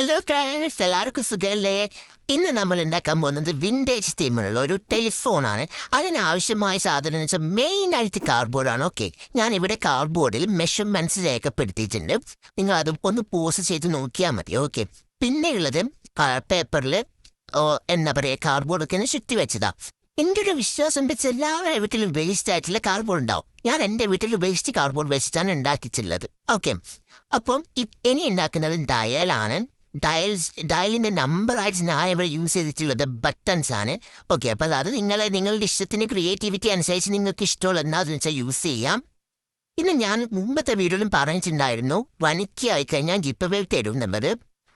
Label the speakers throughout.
Speaker 1: Hello friends, എല്ലാവർക്കും സുഖമല്ലേ? ഇന്ന് നമ്മൾ ഉണ്ടാക്കാൻ പോകുന്നത് വിൻറ്റേജ് തീമിലുള്ള ഒരു ടെലിഫോണാണ്. അതിനാവശ്യമായ സാധനം എന്ന് വെച്ചാൽ മെയിനായിട്ട് കാർഡ്ബോർഡാണ്. ഓക്കെ, ഞാനിവിടെ കാർഡ്ബോർഡിൽ മെഷർമെൻറ്റ്സ് രേഖപ്പെടുത്തിയിട്ടുണ്ട്. നിങ്ങൾ അത് ഒന്ന് പോസ്റ്റ് ചെയ്ത് നോക്കിയാൽ മതി. ഓക്കെ, പിന്നെ ഉള്ളത് പേപ്പറിൽ എന്താ പറയുക, കാർഡ്ബോർഡൊക്കെ ഒന്ന് ചുറ്റി വെച്ചതാ. എൻ്റെ ഒരു വിശ്വാസം വെച്ച് എല്ലാവരുടെ വീട്ടിലും വേസ്റ്റ് ആയിട്ടുള്ള കാർഡ്ബോർഡ് ഉണ്ടാവും. ഞാൻ എൻ്റെ വീട്ടിൽ വേസ്റ്റ് കാർഡ്ബോർഡ് വെച്ചിട്ടാണ് ഉണ്ടാക്കിയിട്ടുള്ളത്. ഓക്കെ, അപ്പം ഇനി ഉണ്ടാക്കുന്നത് ഡയലാണ്. ഡയലിൻ്റെ നമ്പറായിട്ട് ഞാൻ ഇവിടെ യൂസ് ചെയ്തിട്ടുള്ളത് ബട്ടൺസ് ആണ്. ഓക്കെ, അപ്പോൾ അത് നിങ്ങളുടെ ഇഷ്ടത്തിന് ക്രിയേറ്റിവിറ്റി അനുസരിച്ച് നിങ്ങൾക്ക് ഇഷ്ടമുള്ള എന്താണെന്ന് വെച്ചാൽ യൂസ് ചെയ്യാം. പിന്നെ ഞാൻ മുമ്പത്തെ വീഡിയോയിലും പറഞ്ഞിട്ടുണ്ടായിരുന്നു, വനിക്ക് ആയിക്കഴിഞ്ഞാൽ ഗിഫ് അവേ തരും എന്നുള്ളത്.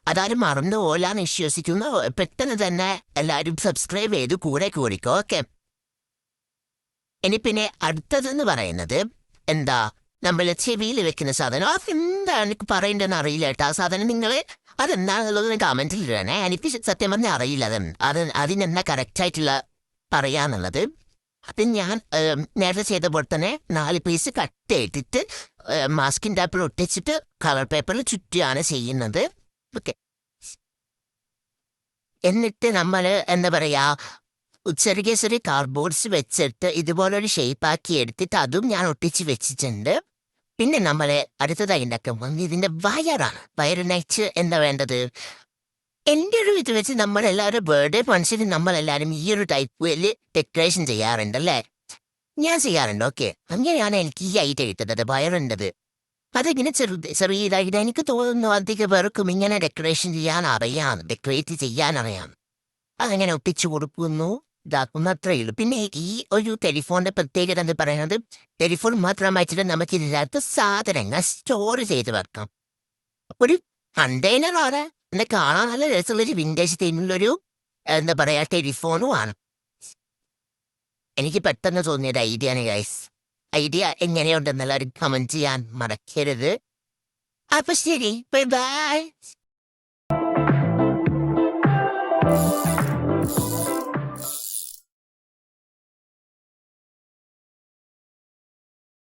Speaker 1: അതാരും മറന്നു പോലാന്ന് വിശ്വസിക്കുന്നു. പെട്ടെന്ന് തന്നെ എല്ലാവരും സബ്സ്ക്രൈബ് ചെയ്ത് കൂടെ കൂടിക്കോ. ഓക്കെ, ഇനി പിന്നെ അടുത്തതെന്ന് പറയുന്നത് എന്താ, നമ്മൾ ചെവിയിൽ വെക്കുന്ന സാധനം. അതെന്താണ് എനിക്ക് പറയേണ്ടതെന്ന് അറിയില്ല കേട്ടോ. ആ സാധനം നിങ്ങൾ അതെന്താണെന്നുള്ളത് കമൻറ്റിൽ ഇടണേ. എനിക്ക് സത്യം പറഞ്ഞാൽ അറിയില്ല അതിനെന്താ കറക്റ്റായിട്ടുള്ള പറയാന്നുള്ളത്. അപ്പം ഞാൻ നേരത്തെ ചെയ്ത പോലെ തന്നെ 4 പീസ് കട്ട് ചെയ്തിട്ട് മാസ്കിൻ ടാപ്പിൽ ഒട്ടിച്ചിട്ട് കളർ പേപ്പറിൽ ചുറ്റിയാണ് ചെയ്യുന്നത്. ഓക്കെ, എന്നിട്ട് നമ്മൾ എന്താ പറയുക, ചെറിയ ചെറിയ കാർഡ്ബോർഡ്സ് വെച്ചിട്ട് ഇതുപോലൊരു ഷേപ്പാക്കി എടുത്തിട്ട് അതും ഞാൻ ഒട്ടിച്ച് വെച്ചിട്ടുണ്ട്. പിന്നെ നമ്മൾ അടുത്തതായി ഉണ്ടാക്കുമ്പോൾ ഇതിൻ്റെ വയറാണ്. വയറിനയച്ച് എന്താ വേണ്ടത്, എൻ്റെ ഒരു ഇത് വെച്ച് നമ്മളെല്ലാവരും ബർത്ത്ഡേ ഫംഗ്ഷന് നമ്മളെല്ലാവരും ഈ ഒരു ടൈപ്പിൽ ഡെക്കറേഷൻ ചെയ്യാറുണ്ടല്ലേ. ഞാൻ ചെയ്യാറുണ്ട്. ഓക്കെ, അങ്ങനെയാണ് എനിക്ക് ഈ ഐറ്റം കിട്ടുന്നത്, വയറുണ്ടത്. അതിങ്ങനെ ചെറിയതായിട്ട് എനിക്ക് തോന്നുന്നു അധികം പേർക്കും ഇങ്ങനെ ഡെക്കറേഷൻ ചെയ്യാൻ അറിയാം, ഡെക്കറേറ്റ് ചെയ്യാൻ അറിയാം. അതങ്ങനെ ഒട്ടിച്ചു കൊടുക്കുന്നു, ഇതാക്കുന്ന അത്രയേ ഉള്ളൂ. പിന്നെ ഈ ഒരു ടെലിഫോണിന്റെ പ്രത്യേകത എന്ന് പറയുന്നത്, ടെലിഫോൺ മാത്രമായിട്ട് നമുക്ക് ഇതിനകത്ത് സാധനങ്ങൾ സ്റ്റോർ ചെയ്ത് വെക്കാം. ഒരു കണ്ടെയ്നറാണ്. എന്നെ കാണാൻ നല്ല രസമുള്ളൊരു വിൻറ്റേജ് തീമിലുള്ളൊരു എന്താ പറയുക ടെലിഫോണും ആണ്. എനിക്ക് പെട്ടെന്ന് തോന്നിയൊരു ഐഡിയ ആണ് ഗൈസ്. ഐഡിയ എങ്ങനെയുണ്ടെന്നുള്ളവർ കമൻറ്റ് ചെയ്യാൻ മറക്കരുത്. അപ്പൊ ശരി, ബൈ ബൈ.